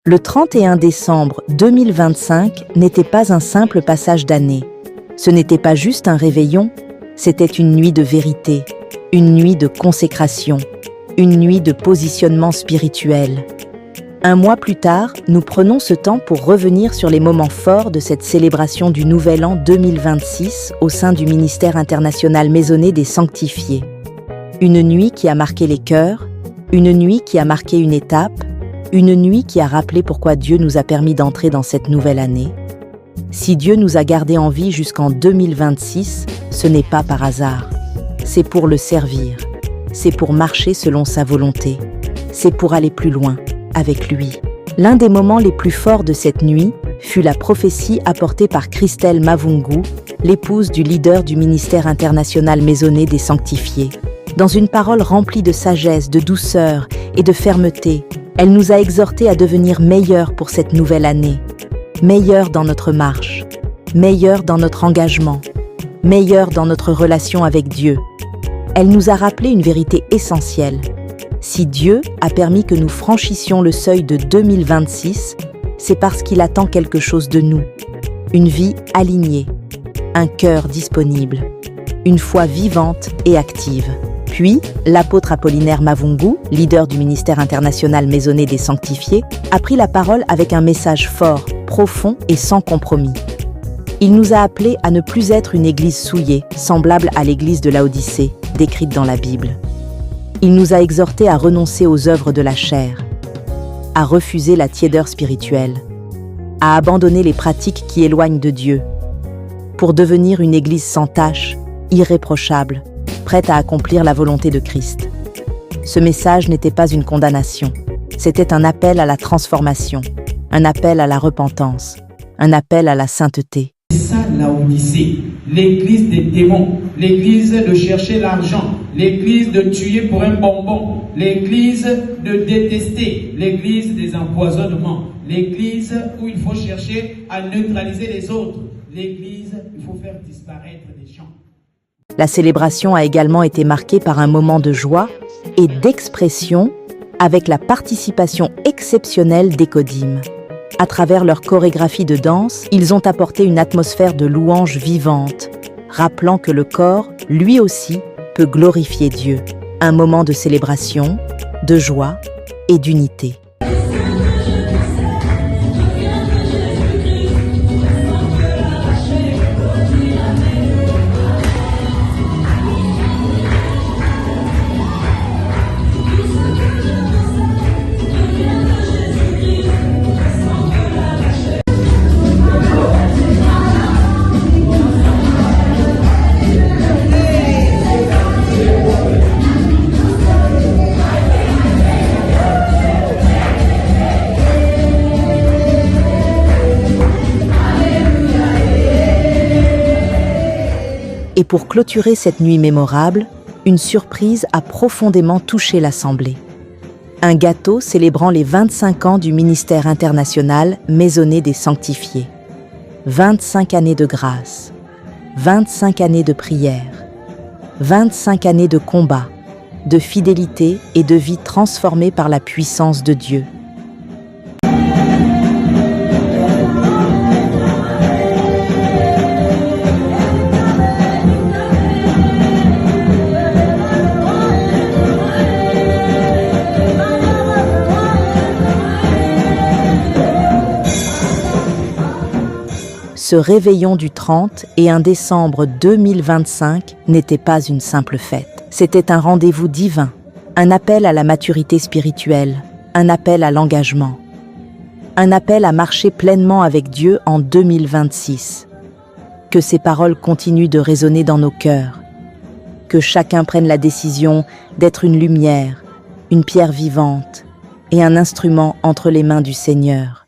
Le 31 décembre 2025 n'était pas un simple passage d'année. Ce n'était pas juste un réveillon, c'était une nuit de vérité, une nuit de consécration, une nuit de positionnement spirituel. Un mois plus tard, nous prenons ce temps pour revenir sur les moments forts de cette célébration du Nouvel An 2026 au sein du ministère international Maisonnée des Sanctifiés. Une nuit qui a marqué les cœurs, une nuit qui a marqué une étape, une nuit qui a rappelé pourquoi Dieu nous a permis d'entrer dans cette nouvelle année. Si Dieu nous a gardés en vie jusqu'en 2026, ce n'est pas par hasard. C'est pour le servir. C'est pour marcher selon sa volonté. C'est pour aller plus loin, avec lui. L'un des moments les plus forts de cette nuit fut la prophétie apportée par Christelle Mavungu, l'épouse du leader du ministère international Maisonnée des Sanctifiés. Dans une parole remplie de sagesse, de douceur et de fermeté, elle nous a exhortés à devenir meilleurs pour cette nouvelle année, meilleurs dans notre marche, meilleurs dans notre engagement, meilleurs dans notre relation avec Dieu. Elle nous a rappelé une vérité essentielle. Si Dieu a permis que nous franchissions le seuil de 2026, c'est parce qu'il attend quelque chose de nous. Une vie alignée, un cœur disponible, une foi vivante et active. Puis, l'apôtre Apollinaire Mavungu, leader du ministère international Maisonnée des Sanctifiés, a pris la parole avec un message fort, profond et sans compromis. Il nous a appelés à ne plus être une église souillée, semblable à l'église de Laodicée, décrite dans la Bible. Il nous a exhortés à renoncer aux œuvres de la chair, à refuser la tiédeur spirituelle, à abandonner les pratiques qui éloignent de Dieu, pour devenir une église sans tache, irréprochable, prête à accomplir la volonté de Christ. Ce message n'était pas une condamnation, c'était un appel à la transformation, un appel à la repentance, un appel à la sainteté. C'est ça Laodicée, l'église des démons, l'église de chercher l'argent, l'église de tuer pour un bonbon, l'église de détester, l'église des empoisonnements, l'église où il faut chercher à neutraliser les autres, l'église où il faut faire disparaître les gens. La célébration a également été marquée par un moment de joie et d'expression avec la participation exceptionnelle des Kodim. À travers leur chorégraphie de danse, ils ont apporté une atmosphère de louange vivante, rappelant que le corps, lui aussi, peut glorifier Dieu. Un moment de célébration, de joie et d'unité. Et pour clôturer cette nuit mémorable, une surprise a profondément touché l'Assemblée. Un gâteau célébrant les 25 ans du ministère international Maisonnée des Sanctifiés. 25 années de grâce, 25 années de prière, 25 années de combat, de fidélité et de vie transformée par la puissance de Dieu. Ce réveillon du 30 et 1 décembre 2025 n'était pas une simple fête. C'était un rendez-vous divin, un appel à la maturité spirituelle, un appel à l'engagement, un appel à marcher pleinement avec Dieu en 2026. Que ces paroles continuent de résonner dans nos cœurs, que chacun prenne la décision d'être une lumière, une pierre vivante et un instrument entre les mains du Seigneur.